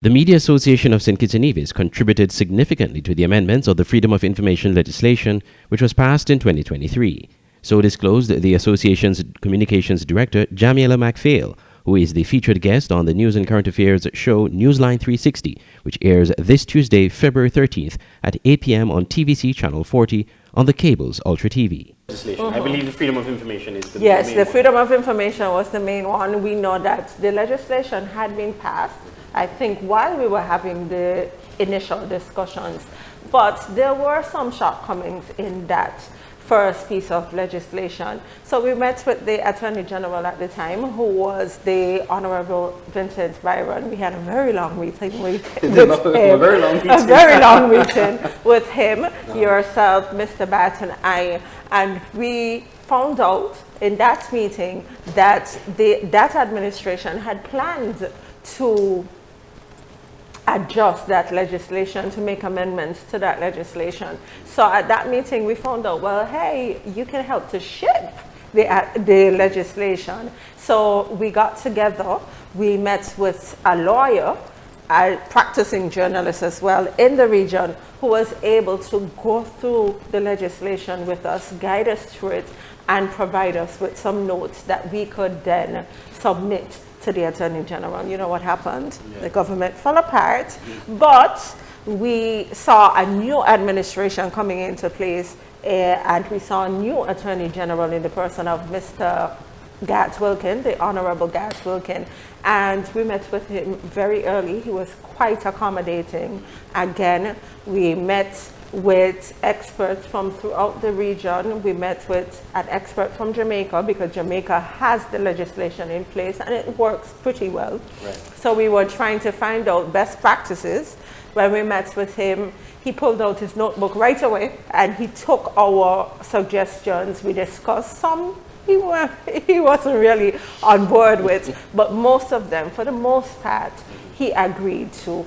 The Media Association of St. Kitts and Nevis contributed significantly to the amendments of the Freedom of Information legislation, which was passed in 2023. So disclosed the association's communications director, Jamiella McPhail, who is the featured guest on the news and current affairs show Newsline 360, which airs this Tuesday, February 13th at 8 p.m. on TVC Channel 40 on the cable's Ultra TV. I believe the freedom of information is the main Yes, the one. freedom of information was the main one. We know that the legislation had been passed, I think, while we were having the initial discussions, but there were some shortcomings in that first piece of legislation. So we met with the Attorney General at the time, who was the Honorable Vincent Byron. We had a very long meeting with him. A very long meeting. A very long meeting with him, yourself, Mr. Batt, and I. And we found out in that meeting that that administration had planned to adjust that legislation, to make amendments to that legislation. So at that meeting we found out, well, hey, you can help to shape the legislation. So we got together, we met with a lawyer, a practicing journalist as well in the region, who was able to go through the legislation with us, guide us through it, and provide us with some notes that we could then submit to the Attorney General. You know what happened? Yeah. The government fell apart, but we saw a new administration coming into place, and we saw a new Attorney General in the person of Mr. Gat Wilkin, the Honorable Gat Wilkin, and we met with him very early. He was quite accommodating. Again, we met with experts from throughout the region. We met with an expert from Jamaica, because Jamaica has the legislation in place and it works pretty well. Right. So we were trying to find out best practices. When we met with him, he pulled out his notebook right away and he took our suggestions. We discussed some he wasn't really on board with, but most of them, for the most part, he agreed to.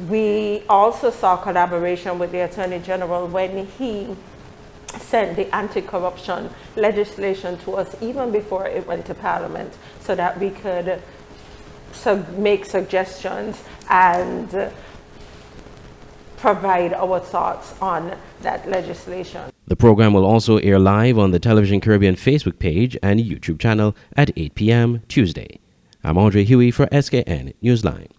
We also saw collaboration with the Attorney General when he sent the anti-corruption legislation to us even before it went to Parliament, so that we could make suggestions and provide our thoughts on that legislation. The program will also air live on the Television Caribbean Facebook page and YouTube channel at 8 p.m. Tuesday. I'm Andre Huey for SKN Newsline.